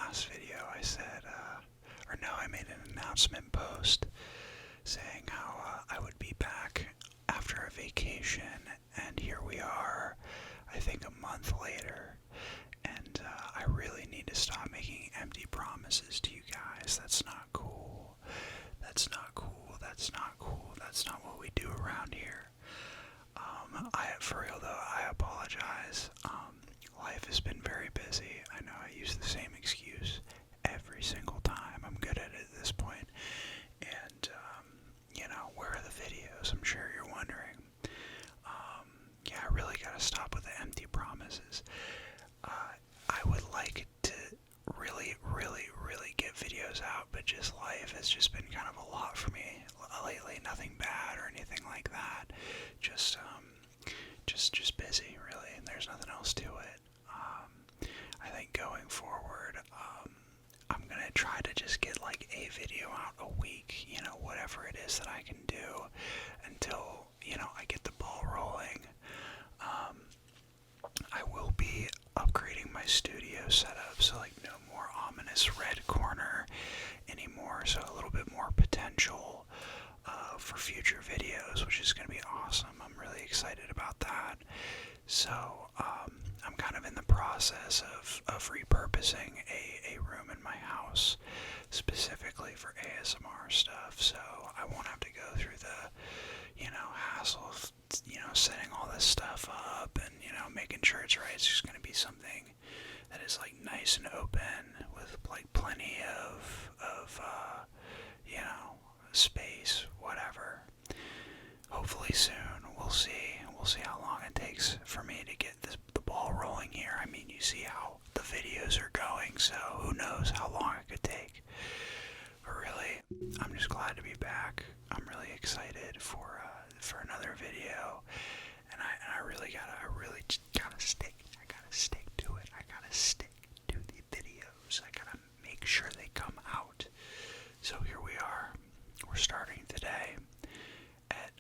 last video I said, I made an announcement post saying how I would be back after a vacation, and here we are, I think a month later, and I really need to stop making empty promises to you guys. That's not cool. That's not cool. That's not cool. That's not what we do around here. For real though, I apologize. Life has been very busy. I know I use the same excuse every single time. I'm good at it at this point. And, where are the videos? I'm sure you're wondering. Yeah, I really gotta stop with the empty promises. I would like to really, really, really get videos out, but just life has just been kind of a lot for me lately. Nothing bad or anything like that. Just busy, really, and there's nothing else to it. I think going forward, I'm gonna try to just get like a video out a week, whatever it is that I can do until, I get the ball rolling. I will be upgrading my studio setup, so like no more ominous red corner anymore, so a little bit more potential for future videos, which is going to be awesome. I'm really excited about that. So I'm kind of in the process of repurposing a room in my house specifically for ASMR stuff, so I won't have to go through the hassle of setting all this stuff up and making sure it's right. It's just going to be something that is like nice and open with like plenty of space, whatever. Hopefully soon. We'll see. We'll see how long it takes for me to get the ball rolling here. I mean, you see how the videos are going, so who knows how long it could take. But really, I'm just glad to be back. I'm really excited for another video, and I really gotta stick to it. I gotta stick to the videos. I gotta make sure they come out. So here we are. We're starting today at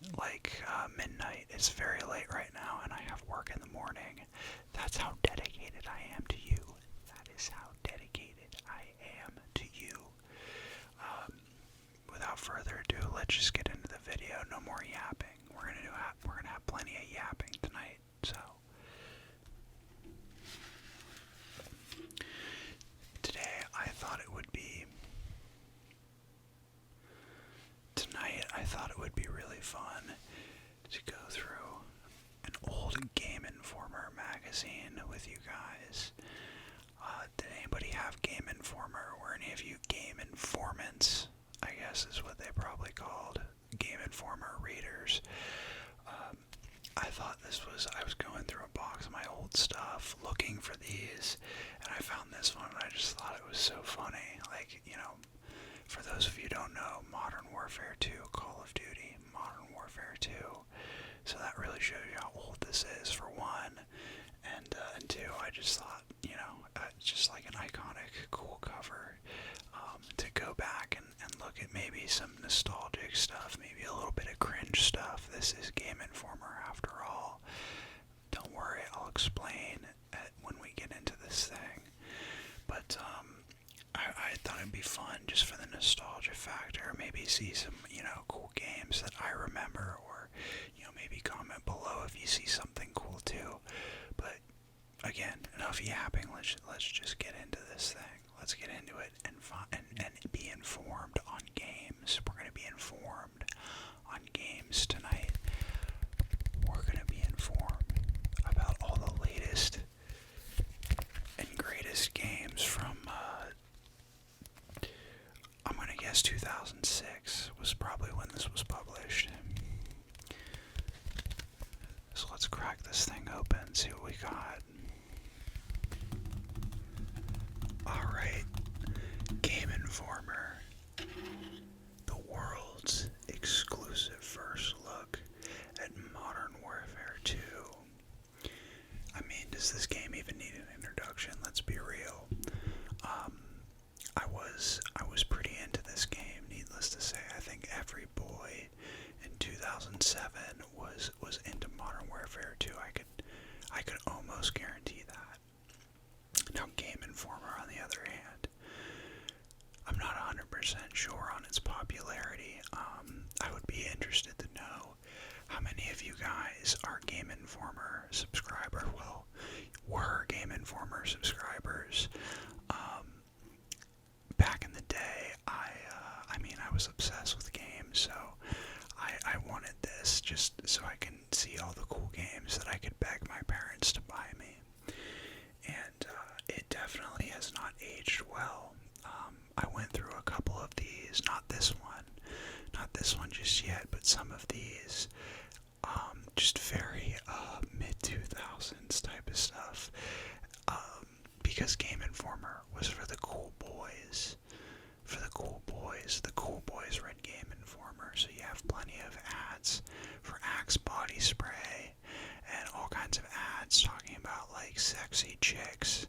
midnight. It's very late right now, and I have work in the morning. That's how dedicated I am to you. That is how dedicated I am to you. Without further ado, let's just get into the video. No more yapping. We're gonna have plenty of yapping tonight. So today I thought it would be really fun to go through an old GameInformer magazine with you guys. Did anybody have GameInformer? Were any of you Game Informants, I guess is what they probably called, GameInformer readers? I was going through a box of my old stuff looking for these, and I found this one, and I just thought it was so funny. Like, for those of you who don't know, Modern Warfare 2, Call of Duty, Modern Warfare 2. So that really shows you how old this is, for one. And two, I just thought, just like an iconic, cool cover, to go back and look at maybe some nostalgic stuff, maybe a little bit of cringe stuff. This is GameInformer after all. Don't worry, I'll explain when we get into this thing. But I thought it'd be fun just for the nostalgia factor. Maybe see some, cool games that I remember, or, maybe comment below if you see something cool too. But again, enough yapping. Let's just get into this thing. Let's get into it and be informed on games. We're gonna be informed on games tonight. We're gonna be informed about all the latest and greatest games from I'm gonna guess 2006 was probably when this was published. So let's crack this thing open, see what we got. Alright, GameInformer, the world's exclusive first look at Modern Warfare 2. I mean, does this game even need an introduction? Let's be real. I was pretty into this game, needless to say. I think every boy in 2007 was into Modern Warfare 2. I could almost guarantee that. Now, GameInformer, on the other hand, 100% sure on its popularity. I would be interested to know how many of you guys are GameInformer subscriber. Well, were GameInformer subscribers. Back in the day, I was obsessed with games, so I wanted this just so I can see all the cool games that I could beg my parents to buy me. And it definitely has not aged well. I went through a couple of these, not this one just yet, but some of these, just very mid-2000s type of stuff. Because GameInformer was for the cool boys. The cool boys read GameInformer, so you have plenty of ads for Axe body spray and all kinds of ads talking about like sexy chicks,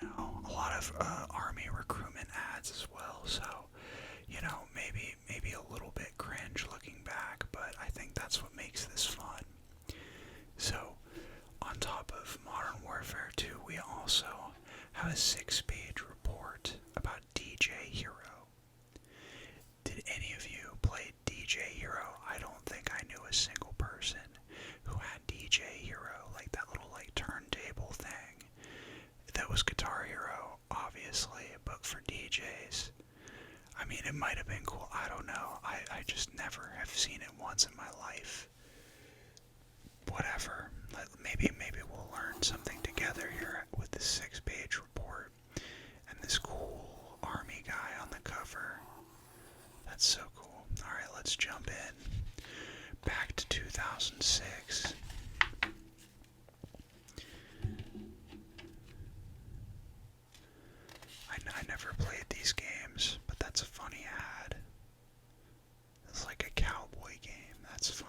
a lot of army recruitment ads as well. So, maybe a little bit cringe looking back, but I think that's what makes this fun. So, on top of Modern Warfare 2, we also have a 6-page report about DJ Hero. Did any of you play DJ Hero? I don't think I knew a single person who had DJ Hero, like that little turntable thing. That was Guitar Hero, obviously, but for DJs. I mean, it might have been cool, I don't know. I just never have seen it once in my life. Whatever. Maybe we'll learn something together here with this 6-page report and this cool army guy on the cover. That's so cool. Alright, let's jump in. Back to 2006. I never played these games, but that's a funny ad. It's like a cowboy game. That's fun.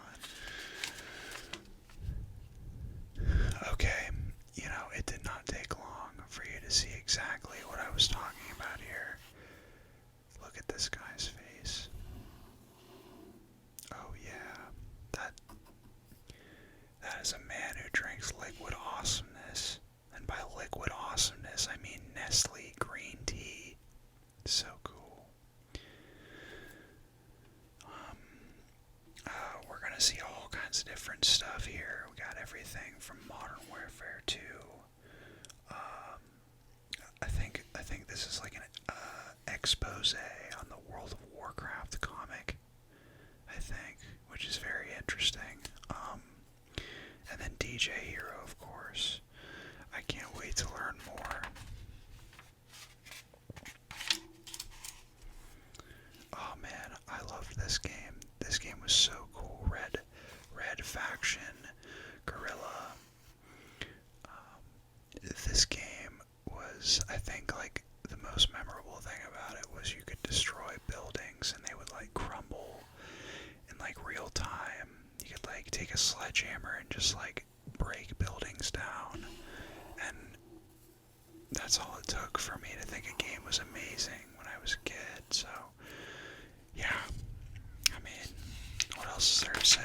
Okay, it did not take long for you to see exactly what I was talking about here. Look at this guy's face. Oh yeah, that is a man who drinks liquid awesomeness. And by liquid awesomeness, I mean Nestle green tea. So cool. We're gonna see all kinds of different stuff here. We got everything from Modern Warfare 2. I think this is like an expose on the World of Warcraft comic. I think, which is very interesting. And then DJ Hero, of course. I can't wait to learn more. Oh man, I loved this game. This game was so cool. Red Faction, Guerrilla. This game was, I think, like, the most memorable thing about it was you could destroy buildings and they would crumble in real time. You could take a sledgehammer and just break buildings down, and that's all it took for me to think a game was amazing when I was a kid. So yeah, I mean, what else is there to say?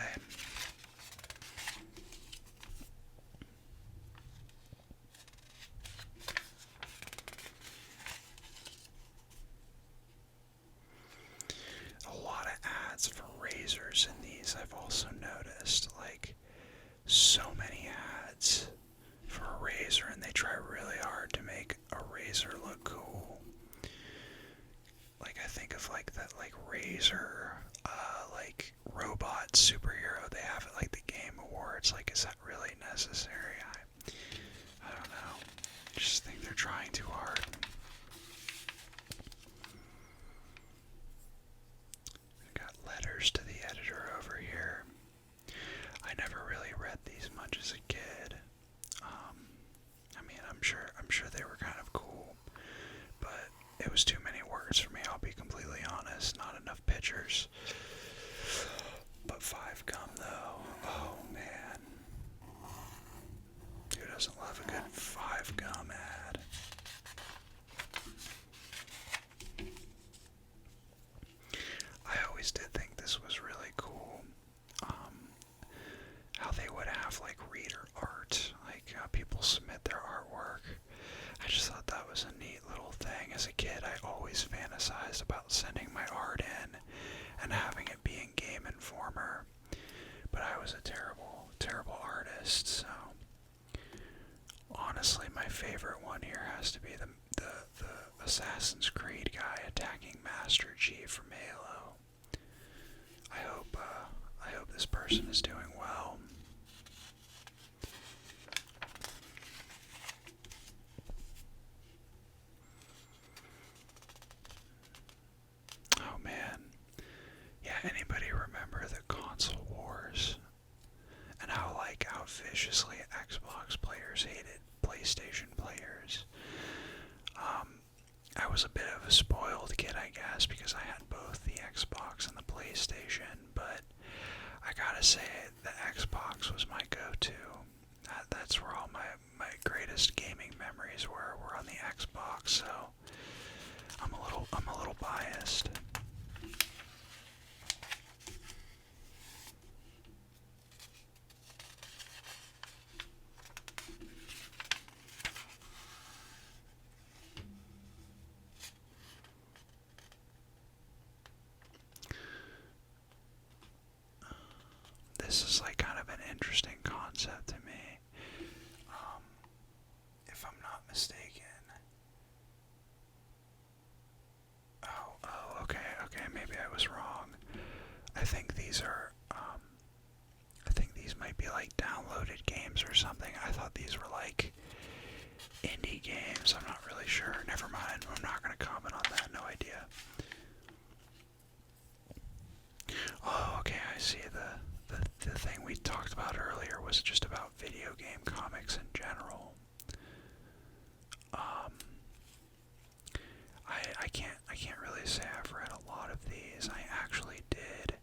A lot of ads for razors in these, I've also noticed. So many ads for a razor, and they try really hard to make a razor look cool. I think of that razor robot superhero they have at the Game Awards. Is that really necessary? I don't know. I just think they're trying too hard. I got letters to the editor over here. I never really read these much as a kid. I mean, I'm sure they were kind of cool, but it was too many words for me, I'll be completely honest. Not enough pictures. But 5-gum though, oh man. Who doesn't love a good 5-gum ad? I always did think this was really cool. How they would have reader art, people submit their artwork. I just thought that was a neat little thing. As a kid, I always fantasized about sending Assassin's Creed guy attacking Master Chief from Halo. I hope this person is doing well. Oh man. Yeah, anybody remember the console wars? And how viciously Xbox players hated PlayStation players. I was a bit of a spoiled kid, I guess, because I had both the Xbox and the PlayStation, but I gotta say, the Xbox was my go-to. That's where all my greatest gaming memories were on the Xbox, so I'm a little biased. This is kind of an interesting concept to me. If I'm not mistaken. Oh, okay, maybe I was wrong. I think these are, I think these might be downloaded games or something. I thought these were indie games. I'm not really sure. Never mind. I'm not going to comment on that. No idea. Oh, okay, I see. The thing we talked about earlier was just about video game comics in general. I can't really say I've read a lot of these. I actually did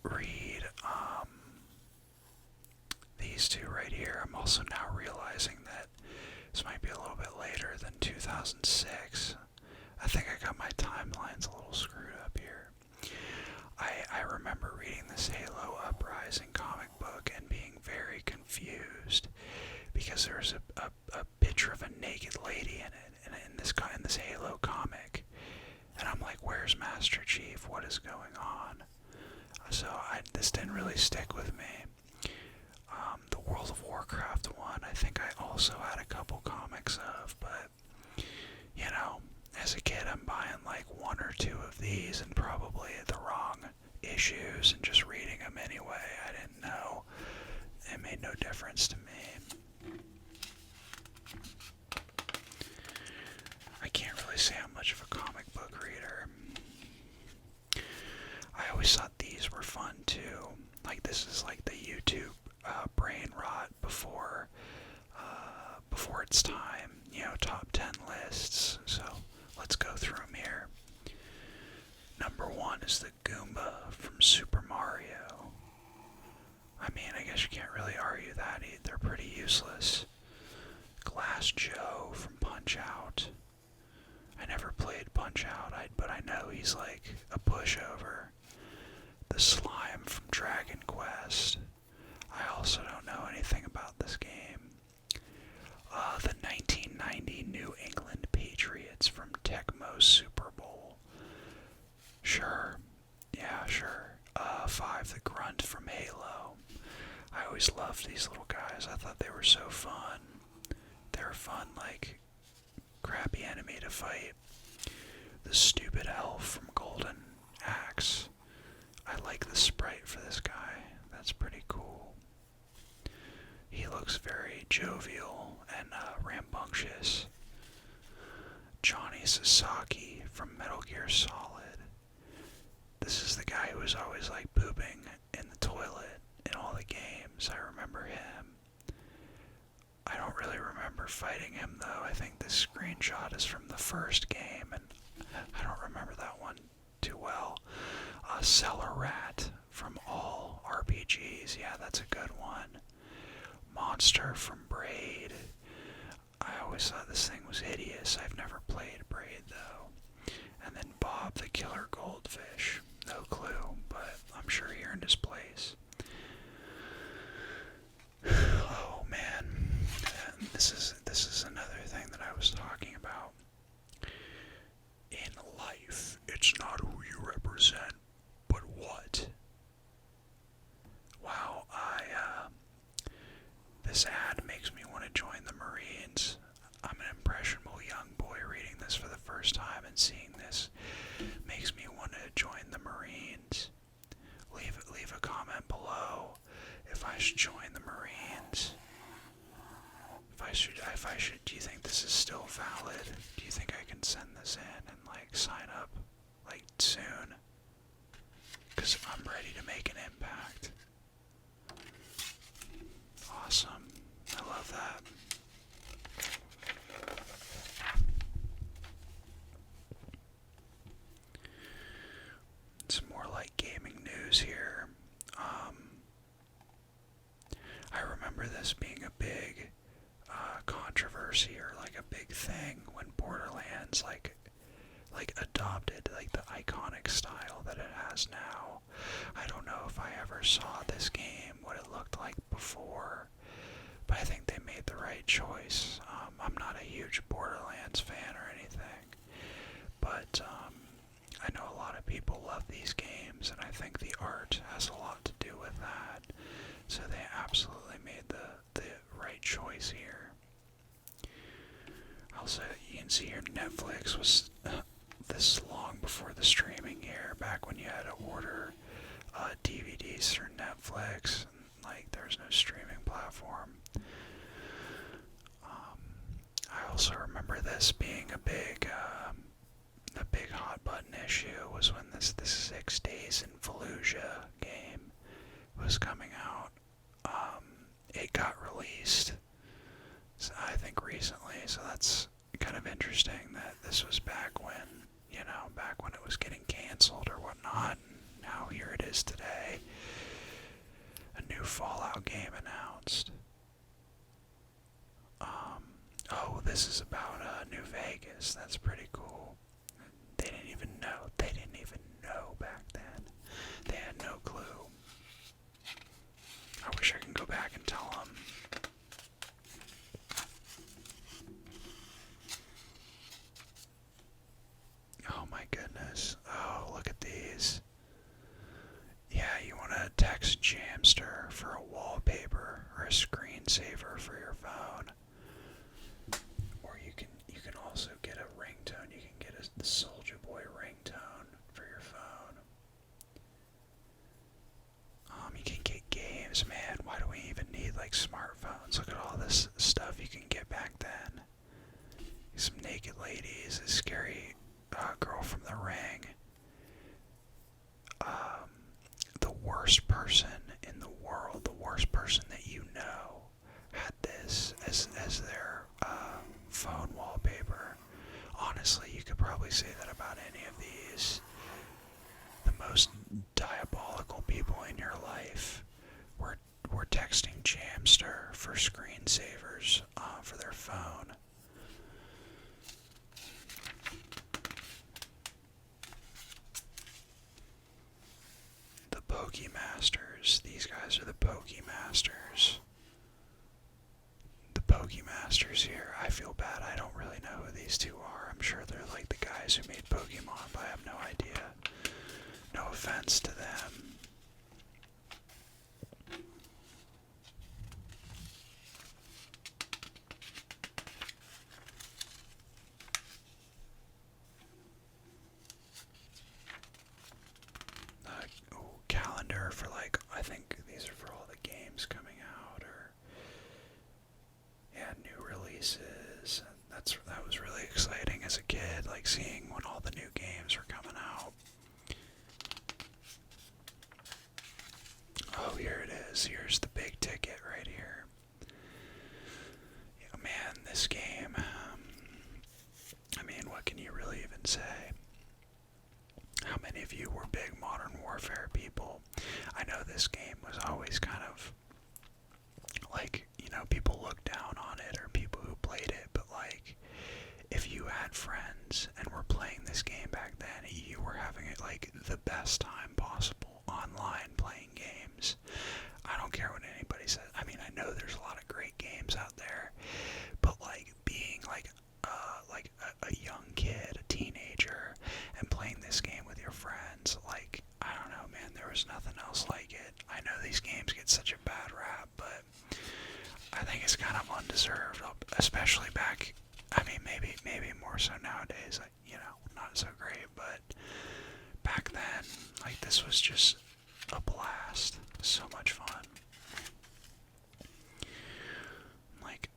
read these two right here. I'm also now realizing that this might be a little bit later than 2006. I think I got my timelines a little screwed up here. I remember reading this Halo Uprising comic book and being very confused because there's a picture of a naked lady in it in this Halo comic, and I'm like, where's Master Chief? What is going on? So this didn't really stick with me. The World of Warcraft one, I think I also had a couple comics of, but as a kid, I'm buying one or two of these and probably the wrong issues and just reading them anyway. I didn't know. It made no difference to me. I can't really say I'm much of a comic book reader. I always thought these were fun too. This is the YouTube brain rot before its time. Top 10 lists. So let's go through them here. Number 1 is the Goomba from Super Mario. I mean, I guess you can't really argue that. They're pretty useless. Glass Joe from Punch-Out. I never played Punch-Out, but I know he's a pushover. The Slime from Dragon Quest. I also don't know anything about this game. The 1990 New England Patriots from Tecmo Super Bowl. Sure. Yeah, sure. 5, the Grunt from Halo. I always loved these little guys. I thought they were so fun. They were fun, crappy enemy to fight. The Stupid Elf from Golden Axe. I like the sprite for this guy. That's pretty cool. He looks very jovial and rambunctious. Johnny Sasaki from Metal Gear Solid. This is the guy who was always pooping in the toilet in all the games. I remember him. I don't really remember fighting him though. I think this screenshot is from the first game and I don't remember that one too well. Cellar Rat from all RPGs. Yeah, that's a good one. Monster from Braid. I always thought this thing was hideous. I've never played Braid though. And then Bob the Killer Goldfish. No clue, but I'm sure he earned his place. Oh man, this is another thing that I was talking about. In life, it's not who you represent, but what. Wow, this ad makes me want to join the Marines. I'm an impressionable young boy first time, and seeing this makes me want to join the Marines. Leave a comment below if I should join the Marines. If I should, do you think this is still valid? Do you think I can send this in and like sign up like soon? Because I'm ready to make an impact. Awesome. I love that. Some more like gaming news here. I remember this being a big controversy or like a big thing when Borderlands like adopted like the iconic style that it has now. I don't know if I ever saw this game, what it looked like before, but I think they made the right choice. I'm not a huge Borderlands fan or anything, but I know a lot of people love these games, and I think the art has a lot to do with that. So they absolutely made the right choice here. Also, you can see here Netflix was this long before the streaming here, back when you had to order DVDs through Netflix, and like there's no streaming platform. I also remember this being a big hot button issue was when this 6 Days in Fallujah game was coming out. It got released, I think recently, so that's kind of interesting that this was back when it was getting canceled or whatnot, and now here it is today. A new Fallout game announced. This is about New Vegas. That's pretty cool. They didn't even know back then. They had no clue. I wish I could go back and tell them. Oh my goodness. Oh, look at these. Yeah, you want to text Jamster for a wallpaper or a screensaver for your phone. Or you can also get a ringtone. You can get the Soulja Boy ringtone for your phone. You can get games, man. Why do we even need like smartphones? Look at all this stuff you can get back then. Some naked ladies, a scary girl from The Ring. The worst person in the world, the worst person that you know, had this as their phone wallpaper. Honestly, you could probably say that about any of these. The most diabolical people in your life were texting Jamster for screensavers for their phone. The Pokemasters. These guys are the Pokemasters. The Pokemasters here. I feel bad. I don't really know who these two are. I'm sure they're like the guys who made Pokemon, but I have no idea. No offense to them. Calendar for like, I think these are for all the games coming out, or yeah, new releases. That was really exciting as a kid, like seeing when all the new games were coming out. Oh, here it is. Here's the big ticket right here. Yeah, man, this game. I mean, what can you really even say? How many of you were big Modern Warfare people? I know this game was always kind of like, people looked down on it, or people who played it, but like, if you had friends and were playing this game back then, you were having it like the best time possible online playing games. I don't care what anybody says. I mean, I know there's a lot of great games out there, but like being like a young kid, a teenager, and playing this game with your friends, like, I don't know, man, there was nothing else like it. I know these games get such a bad rap, but I think it's kind of undeserved, especially back, I mean, maybe more so nowadays. not so great, but back then, like, this was just a blast. So much fun. Like,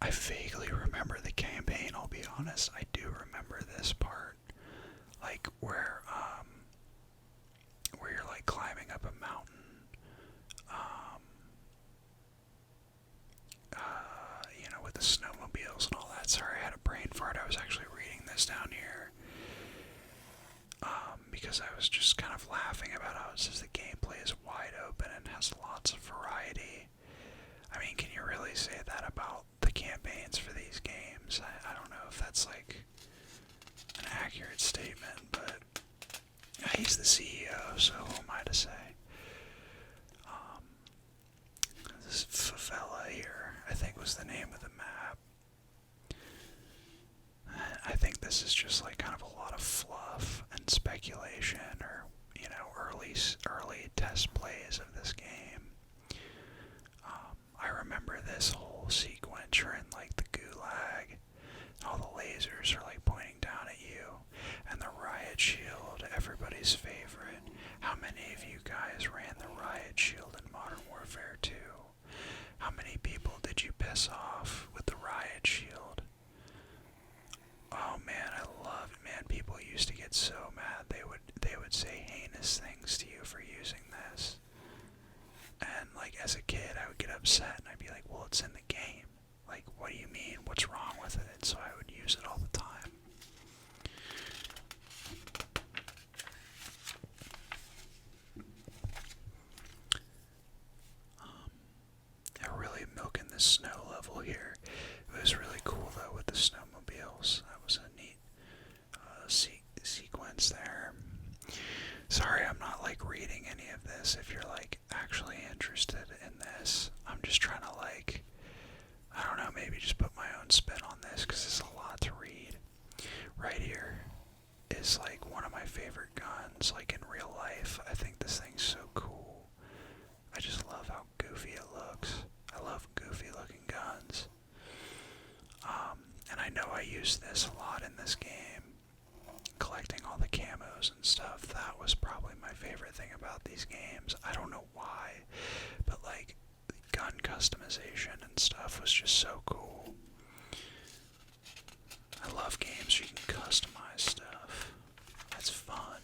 I vaguely remember the campaign, I'll be honest. I do remember this part. Like, where you're, like, climbing up a mountain. With the snowmobiles and all that. Sorry, I had a brain fart. I was actually reading this down here. Because I was just kind of laughing about how it says the gameplay is wide open and has lots of variety. I mean, can you really say that about the campaigns for these games? I don't know if that's like an accurate statement, but he's the CEO, so who am I to say? This favela here, I think, was the name of the map. I think this is just like kind of a lot of fluff and speculation, or early test plays of this game. I remember this whole sequence you're in like the gulag, all the lasers are like pointing down at you, and the riot shield, everybody's favorite. How many of you guys ran the riot shield in Modern Warfare 2? How many people did you piss off with the riot shield? Oh man, I love it, man. People used to get so mad. They would say heinous things to you for using this. And like as a kid, I would get upset and I'd be like, well, it's in the game. Like, what do you mean? What's wrong with it? And so I would use it all the time. They're really milking the snow level here. It was really cool though with the snowmobiles. That was a neat sequence there. Sorry, I'm not like reading any of this. If you're like actually interested in this, I'm just trying to like, I don't know, maybe just put my own spin on this because it's a lot to read. Right here is like one of my favorite guns, like in real life. I think this thing's so cool. I just love how goofy it looks. I love goofy looking guns. And I know I used this a lot in this game, collecting all the camos and stuff. That was probably my favorite thing about these games. I don't know why, but like gun customization and stuff was just so cool. I love games where you can customize stuff. That's fun.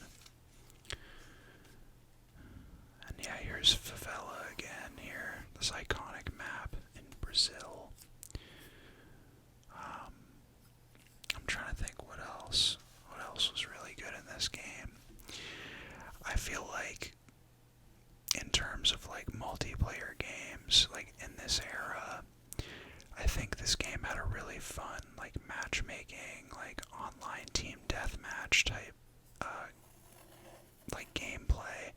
And yeah, here's Favela again here, this iconic map in Brazil. I'm trying to think what else was really good in this game. I feel like in terms of like multiplayer games, like in this era, I think this game had a really fun like matchmaking, like online team deathmatch type like gameplay.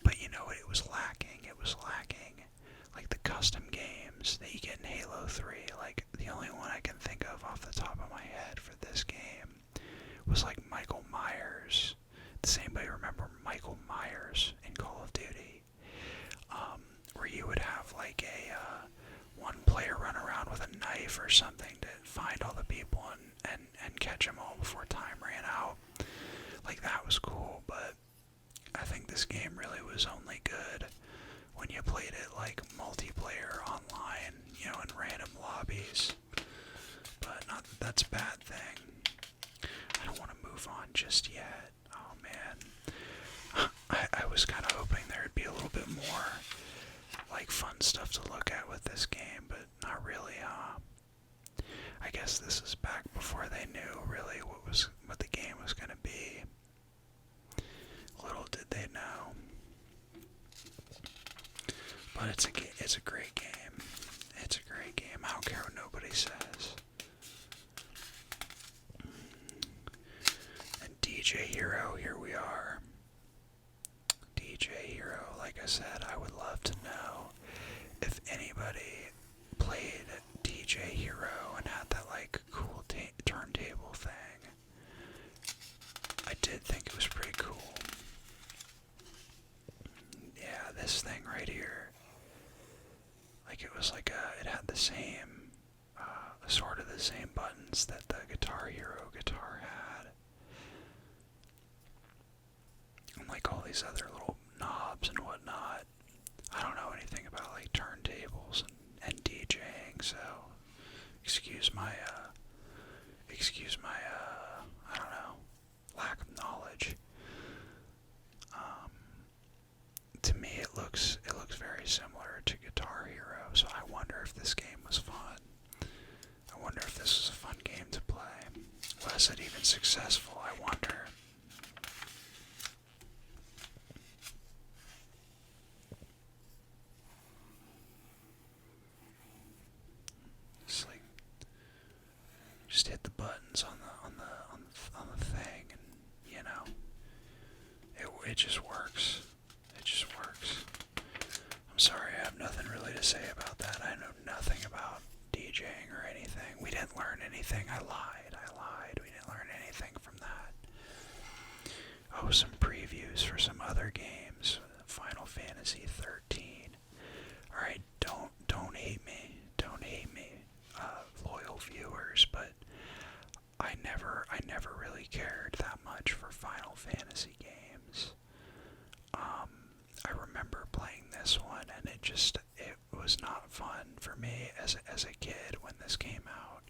But you know what it was lacking? It was lacking like the custom games that you get in Halo 3. Like the only one I can think of off the top of my head for this game was like Michael Myers. Does anybody remember Michael Myers in Call of Duty? Where you would have like a one player run around with a knife or something to find all the people and catch them all before time ran out. Like that was cool, but I think this game really was only good when you played it like multiplayer online, in random lobbies. But not that that's a bad thing. I don't want to move on just yet. Oh man. I was kind of hoping there'd be a little bit more like fun stuff to look at with this game, but not really, I guess this is back before they knew really what the game was going to be. Little did they know. But it's a great game. It's a great game. I don't care what nobody says. And DJ Hero, here we are. DJ Hero, like I said, I would love to know if anybody played DJ Hero and had that like cool turntable thing. I did think it was pretty cool. Yeah, this thing right here. Like it was like it had the same, sort of the same buttons that the Guitar Hero guitar had. like all these other little knobs and whatnot. I don't know anything about like turntables and DJing, so excuse my I don't know, lack of knowledge. To me, it looks very similar to Guitar Hero, so I wonder if this game was fun. I wonder if this was a fun game to play. Was it even successful? I wonder. Just like, just hit the buttons on the thing, and you know, it just works. It just works. I'm sorry, I have nothing really to say about that. I know nothing about DJing or anything. We didn't learn anything. I lied. We didn't learn anything from that. Oh, some previews for some other games. Final Fantasy 13. Alright, don't hate me. Don't hate me, loyal viewers, but I never really cared that much for Final Fantasy games. I remember playing this one, and it was not fun for me as a kid when this came out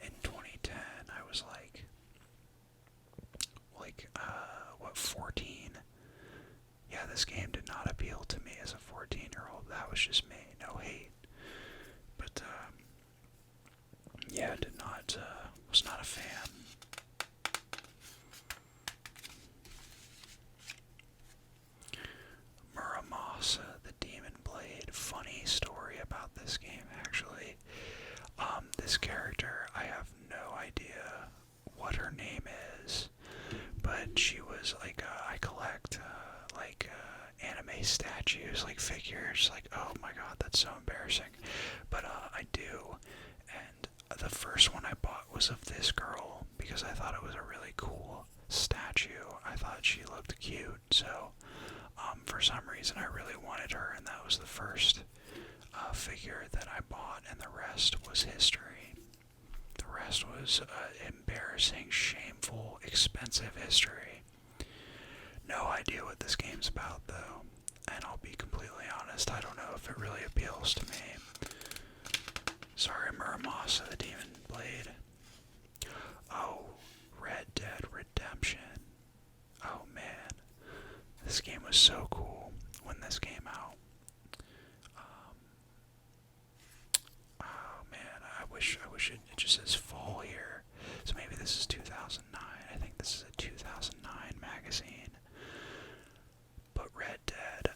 in 2010. I was like 14? Yeah, this game did not appeal to me as a 14-year-old. That was just me. No hate. But, yeah, was not a fan. Muramasa, the Demon Blade. Funny story about this game, actually. This character, I have no idea what her name is, but she was like, I collect, anime statues, like figures, like, oh my god, that's so embarrassing, but, I do, and the first one I bought was of this girl, because I thought it was a really cool statue. I thought she looked cute, so, for some reason I really wanted her, and that was the first figure that I bought, and the rest was history. The rest was embarrassing, shameful, expensive history. No idea what this game's about, though, and I'll be completely honest, I don't know if it really appeals to me. Sorry, Muramasa, the Demon Blade. Oh, Red Dead Redemption. Oh man, this game was so cool when this came out. Oh man, I wish it just says fall here. So maybe this is 2009. I think this is a 2009 magazine. But Red Dead,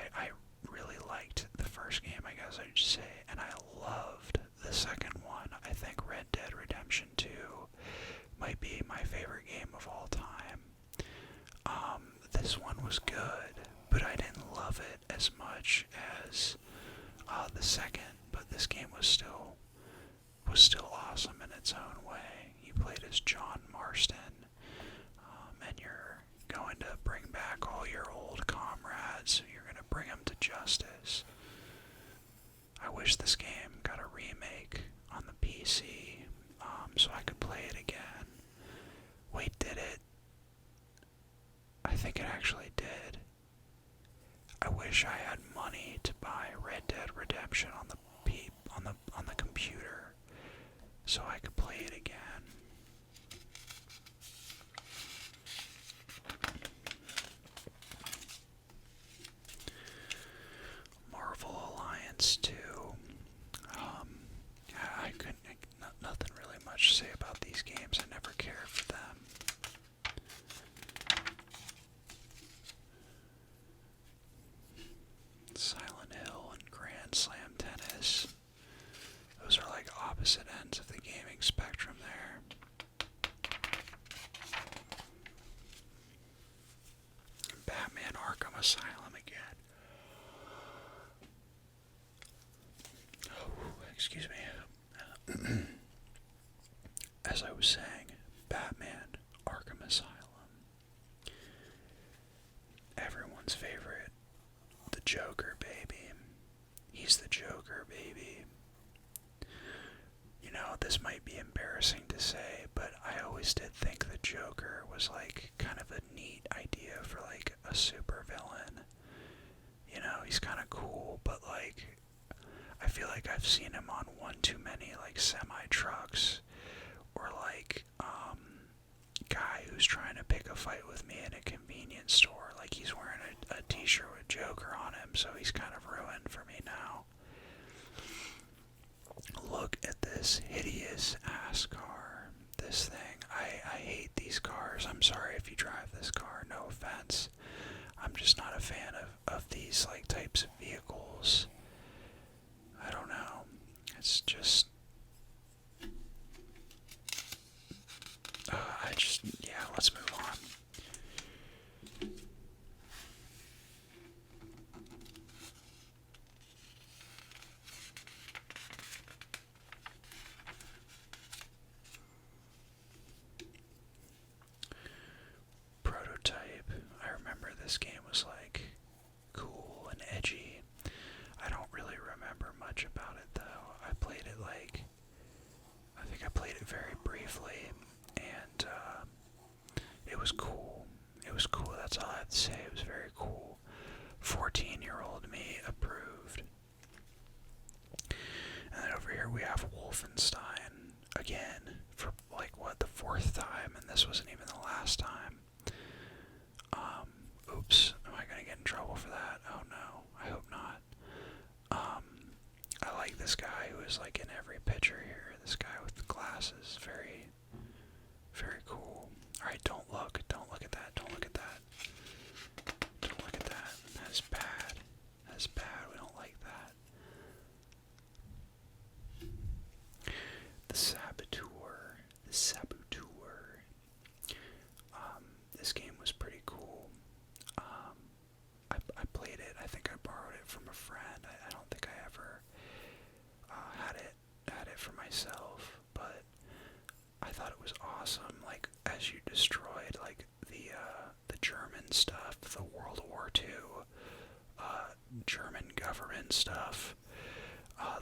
I really liked the first game, I guess I'd say, and I loved the second one. I think Red Dead Redemption 2 might be my favorite game of all time. This one was good, but I didn't love it as much as the second, but this game was still awesome in its own way. You played as John Marston, and you're going to bring back all your old comrades. You're going to bring them to justice. I wish this game got a remake on the PC, so I could play it again. Wait, did it? I think it actually did. I wish I had money to buy Red Dead Redemption on the computer, so I could play it again. Marvel Alliance 2. I couldn't, nothing really much to say about these games. I never cared for them. Silent Hill and Grand Slam Tennis. Those are like opposite ends of the gaming spectrum there. Batman Arkham Asylum again. Oh, excuse me. As I was saying, Batman Arkham Asylum. Everyone's favorite. The Joker, baby. He's the Joker, baby. You know, this might be embarrassing to say, but I always did think the Joker was like kind of a neat idea for like a supervillain. You know, he's kind of cool, but like I feel like I've seen him on one too many like semi-trucks, or like guy who's trying to pick a fight with me in a convenience store. Like he's wearing a t-shirt with Joker on him, so he's kind of ruined for me now. Look at this hideous ass car. This thing. I hate these cars. I'm sorry if you drive this car, no offense. I'm just not a fan of these like types of vehicles. I don't know. It's just yeah, let's move on. Prototype. I remember this game was like cool and edgy. I don't really remember much about it though. I played it like, I think I played it very briefly, and it was cool. It was cool, that's all I have to say. It was very cool. 14-year-old me approved. And then over here we have Wolfenstein again for like what, the 4th time, and this wasn't even the last time. Oops, am I gonna get in trouble for that? Oh no, I hope not. I like this guy who is like in every picture here. This guy with the glasses, very, very cool. Alright, don't look at that, don't look at that. Don't look at that. That's bad. That's bad, we don't like that. The Saboteur. The Saboteur. This game was pretty cool. I played it. I think I borrowed it from a friend. I don't think I ever had it for myself, but I thought it was awesome. Like as you destroyed like the German stuff, the World War II German government stuff,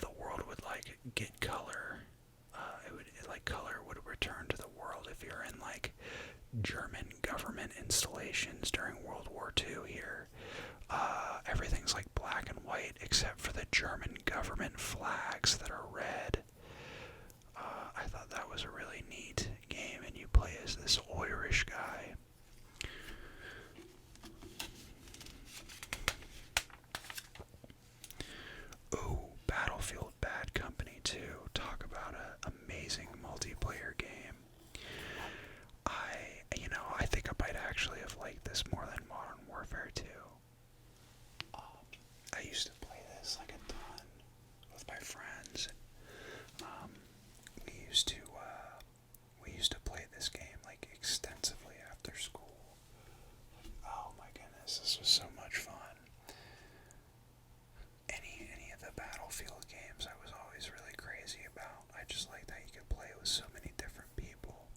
the world would like get color. Color would return to the world if you're in like German government installations during World War II here. Everything's like black and white except for the German government flags that are red. I thought that was a really neat game, and you play as this Irish guy. Ooh, Battlefield Bad Company 2. Talk about an amazing multiplayer game. I think I might actually have liked this more than Modern Warfare 2. I used to play this like a ton with my friends. We used to play this game like extensively after school. Oh my goodness, this was so much fun. Any of the Battlefield games I was always really crazy about. I just liked how you could play with so many different people.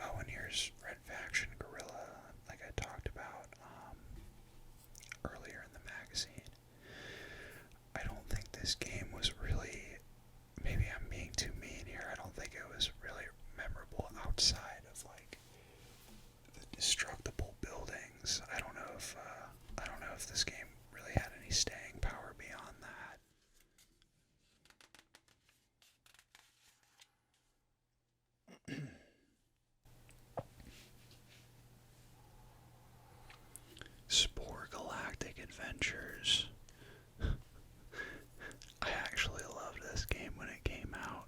Oh, and here's Red Faction Guerrilla, like I talked about earlier in the magazine. I don't think this game was really, maybe I'm being too mean here, I don't think it was really memorable outside of like the destructible buildings. I don't know if this game really had any staying power beyond that. Spore Galactic Adventures. I actually loved this game when it came out.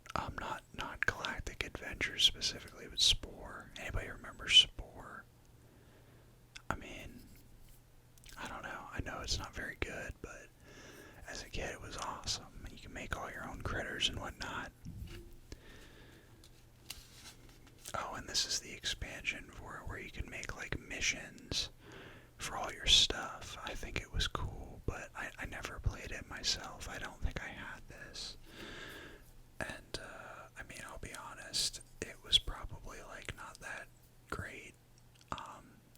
Not Galactic Adventures specifically, but Spore. Anybody remember Spore? I mean, I don't know. I know it's not very good, but as a kid it was awesome. You can make all your own critters and whatnot. Oh, and this is the expansion for it where you can make like missions for all your stuff. I think it was cool, but I never played it myself. I don't think I had this. And, I mean, I'll be honest, it was probably like not that great.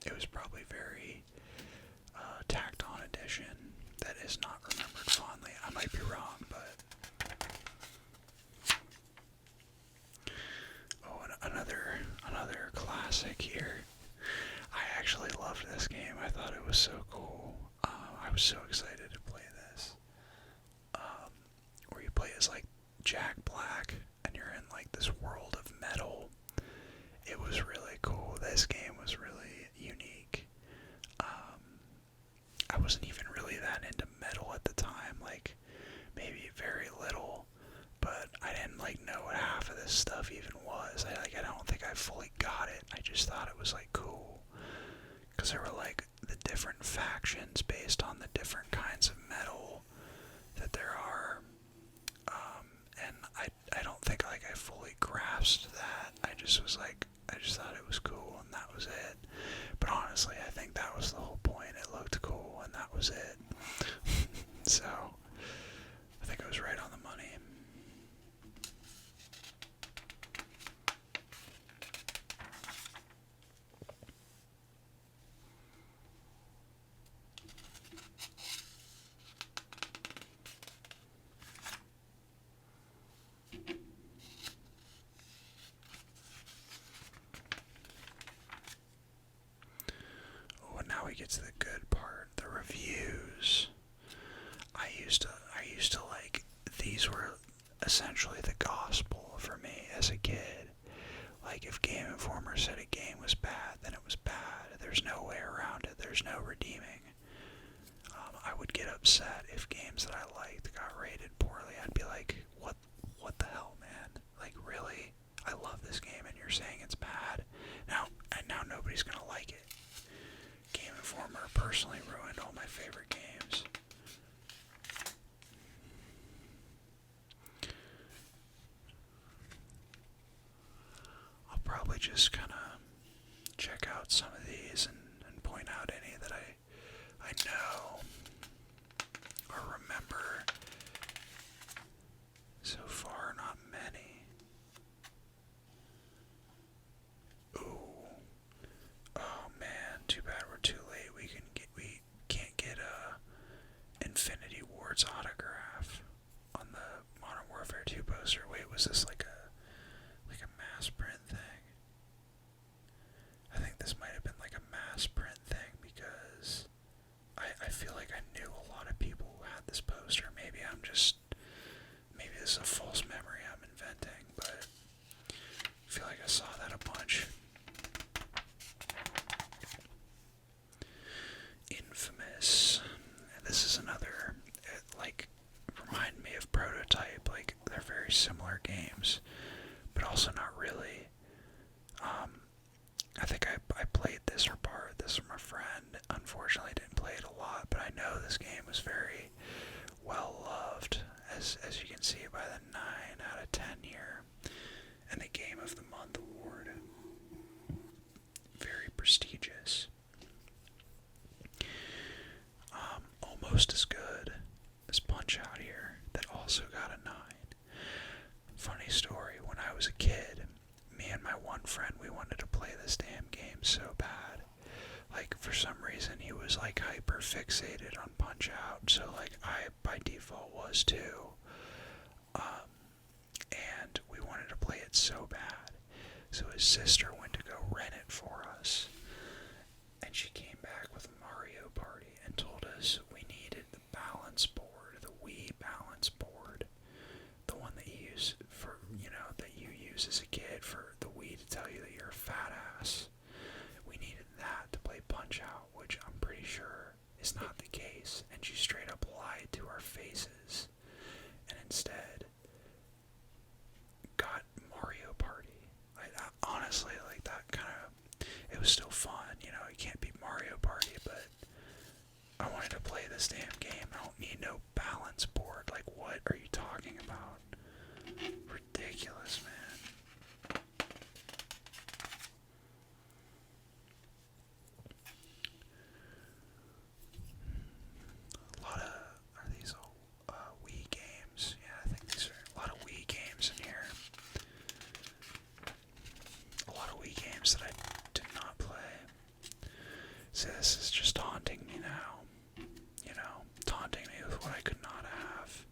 It was probably very tacked on edition that is not remembered fondly. I might be wrong, but classic here. I actually loved this game. I thought it was so cool. I was so excited to play this. Where you play as like Jack Black and you're in like this world of metal. It was really cool. This game was really unique. I wasn't even really that into metal at the time, like maybe very little, but I didn't like know what half of this stuff even was. I don't think I fully got it. I just thought it was like cool because there were like the different factions based on the different kinds of metal that there are. And I don't think like I fully grasped that. I just thought it was cool and that was it. But honestly, I think that was the whole point. It looked cool and that was it. So, I think I was right on the money. Oh, and now we get to the good part, the reviews. I used to like, these were essentially the gospel for me as a kid. Like, if GameInformer said a game was bad, then it was bad. There's no way around it. There's no redeeming. I would get upset if games that I liked got rated poorly. I'd be like, what the hell, man? Like, really? I love this game and you're saying it's bad? Now nobody's gonna like it. GameInformer personally ruined all my favorite games. I'll probably just kind of check out some of these and point out any that I know or remember. So far, not many. Ooh. Oh man, too bad we're too late. We can't get Infinity Ward's autograph on the Modern Warfare 2 poster. Wait, was this like a mass print thing? I think this might have been like a mass print thing because I feel like I knew a lot of people who had this poster. Maybe this is a false memory I'm inventing, but I feel like I saw that a bunch. Infamous. This is another, remind me of Prototype. Like, they're very similar games, but also not really. I think I played this or borrowed this from a friend. Unfortunately, didn't play it a lot, but I know this game was very well loved, as you can see by the 9 out of 10 here, and the Game of the Month award. Very prestigious. Almost as good as Punch-Out here, that also got a 9. Funny story, when I was a kid, me and my one friend, we wanted to play this damn game so bad. Like, for some reason, he was, like, hyper fixated on Punch-Out, so, like, I, by default, was too. And we wanted to play it so bad. So his sister went to go rent it for us. And she came back with Mario Party and told us we needed the balance board, the Wii balance board. The one that you use for, that you use as a kid for the Wii to tell you that you're a fat ass. We needed that to play Punch-Out, which I'm pretty sure is not the case. And she straight up lied to our faces. And instead got Mario Party. Honestly, like, that kind of, it was still fun, you can't beat Mario Party, but I wanted to play this damn game. I don't need no balance board. Like, what are you talking about? Ridiculous, man. A lot of, are these all Wii games? Yeah, I think these are a lot of Wii games in here. A lot of Wii games that I did not play. See, this is just taunting me now. Taunting me with what I could not have.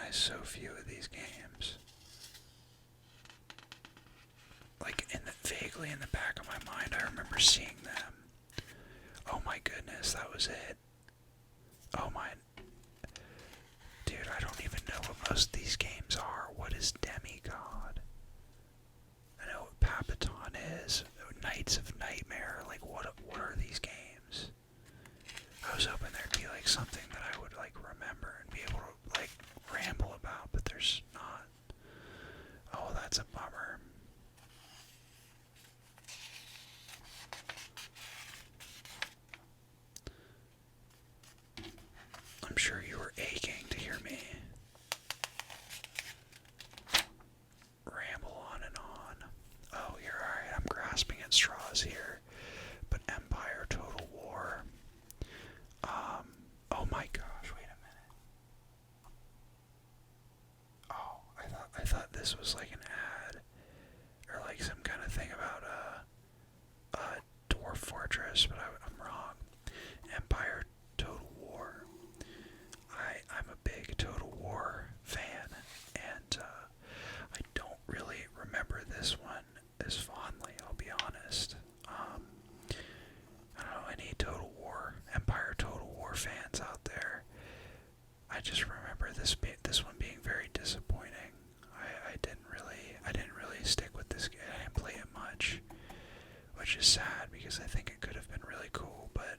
recognize so few of these games. Like, vaguely in the back of my mind, I remember seeing them. Oh my goodness, that was it. Oh my... Dude, I don't even know what most of these games are. What is Demigod? I know what Papaton is. Knights of Nightmare. Like, what are these games? I was hoping there'd be, like, something that I would, like, remember and be able to, like, ramble about, but there's not. Oh, that's a bummer. I'm sure you were aching to hear me ramble on and on. Oh, you're alright, I'm grasping at straws here. But Empire Total War. Oh my gosh, wait a minute. Oh, I thought this was like an ad. Or like some kind of thing about Dwarf Fortress, but I'm wrong. Empire Total War. I'm a big Total War fan, and I don't really remember this one as fondly, I'll be honest. I don't know any Empire Total War fans out there. I just remember this one being very disappointing. I didn't really stick with this game. I didn't play it much, which is sad because I think it could have been really cool, but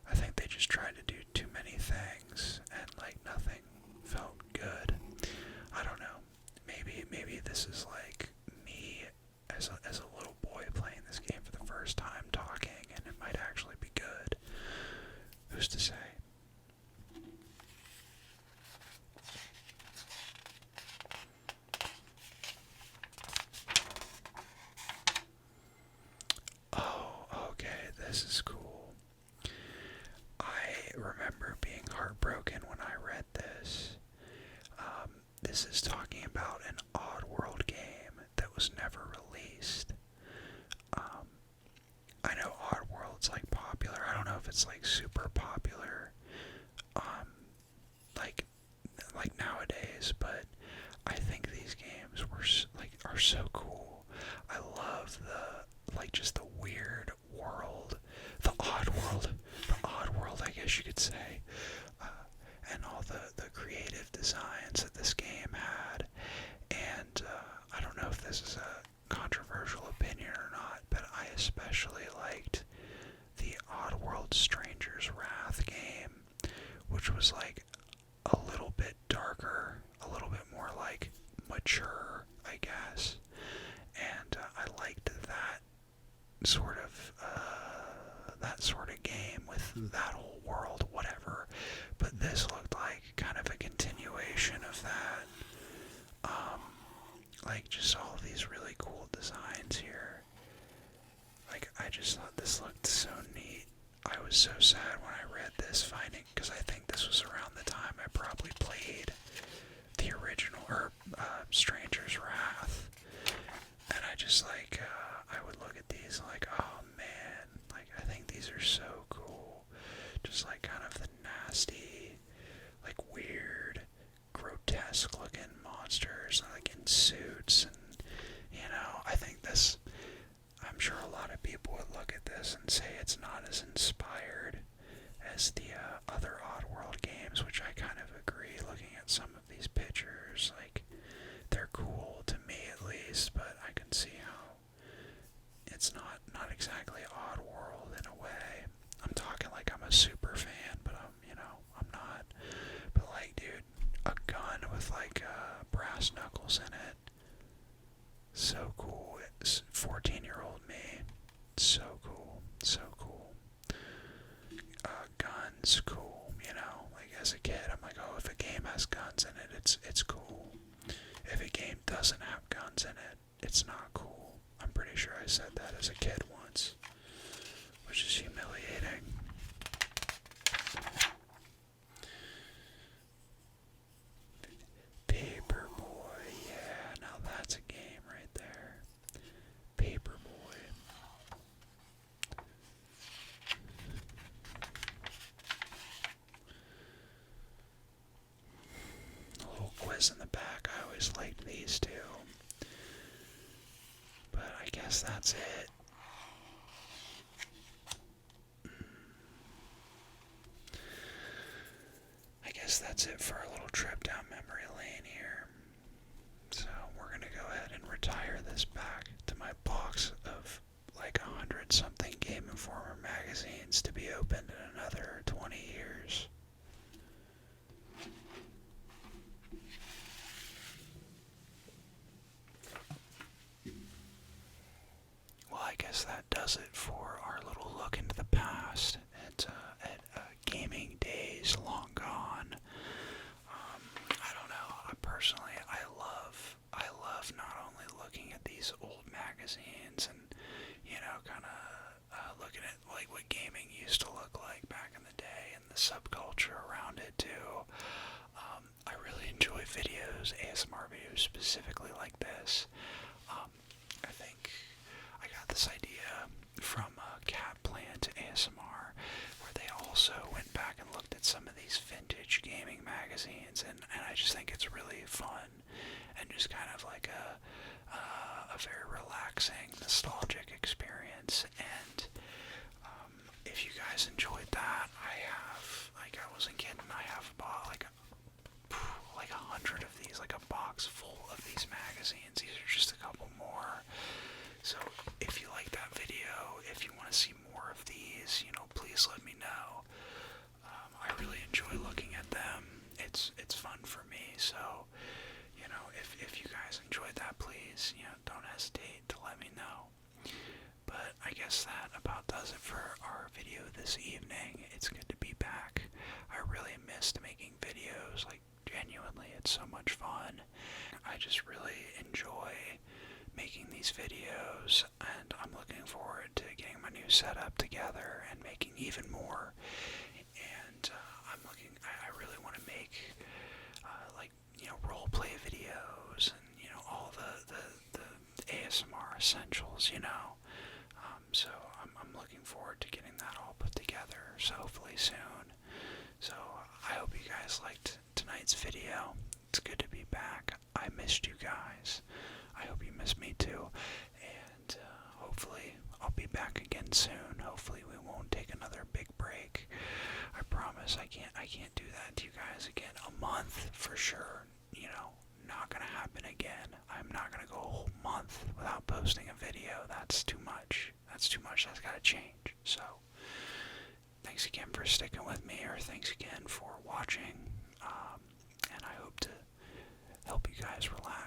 I think they just tried to do too many things and like nothing felt good. I don't know. Maybe this is like me as a little boy playing this game for the first time talking, and it might actually be good. Who's to say? Oh, okay, this is cool. I remember being heartbroken when I read this. This is talking about an Oddworld game that was never released. I know Oddworld's like popular. I don't know if it's like super popular, like nowadays, but I think these games are so cool. I love just the weird world, the odd world, I guess you could say, and all the creative designs that this game had. And I don't know if this is a controversial opinion or not, but I especially liked the Oddworld Stranger's Wrath game, which was like a little bit darker, a little bit more like mature, I guess. And I liked that sort of game with that whole world, whatever. But this looked like kind of a continuation of that. Like just all these really cool designs here. Like I just thought this looked so neat. I was so sad when I read this because I think this was around the time I probably played the original, or Stranger's Wrath. And I just I would look at these like, oh man, like I think these are so cool. Just like kind of the nasty, like weird, grotesque looking monsters, like in suits, and I think this, I'm sure a lot of people would look at this and say it's not as inspired as the other Oddworld games, which I kind of agree. Looking at some of these pictures, like they're cool to me at least, but I can see how it's not exactly Oddworld in a way. I'm talking like I'm a super fan, but I'm not. But like, dude, a gun with like brass knuckles in it, so cool. It's 14-year-old me, so cool, so cool. Guns, cool. Like as a kid, I'm like, oh, if a game has guns in it, it's cool. If a game doesn't have guns in it, it's not cool. I'm pretty sure I said that as a kid once, which is humiliating. Paperboy, yeah, now that's a game right there. Paperboy. I guess that's it. I guess that's it for our little trip down memory lane here. So we're gonna go ahead and retire this back to my box of like 100 something Game Informer magazines to be opened in another 20 years. Well, I guess that does it for our little look into the past at gaming days long gone. I don't know. Personally, I love not only looking at these old magazines and kind of looking at like what gaming used to look like back in the day and the subculture around it too. I really enjoy videos, ASMR videos specifically like this. I think I got this idea from Cat Plant ASMR, where they also went back and looked at some of these vintage gaming magazines, and I just think it's really fun and just kind of like a very relaxing, nostalgic experience. And if you guys enjoyed that, I wasn't kidding, I have bought like 100 of these, like a box full of these magazines. These are just a couple more. So if you like that video, if you want to see more of these, please let me know. I really enjoy looking at them. It's fun for me. So, if you guys enjoyed that, please, don't hesitate to let me know. But I guess that about does it for our video this evening. It's good to be back. I really missed making videos. Like, genuinely, it's so much fun. I just really enjoy making these videos, and I'm looking forward to getting my new setup together and making even more. And I really want to make role play videos and all the ASMR essentials. So I'm looking forward to getting that all put together. So hopefully soon. So I hope you guys liked tonight's video. It's good to be back. I missed you guys. I hope you miss me too. And hopefully I'll be back again soon. Hopefully we won't take another big break. I promise I can't do that to you guys again. A month for sure. Not gonna happen again. I'm not gonna go a whole month without posting a video. That's too much. That's gotta change. So thanks again for sticking with me, or thanks again for watching. And I hope to help you guys relax.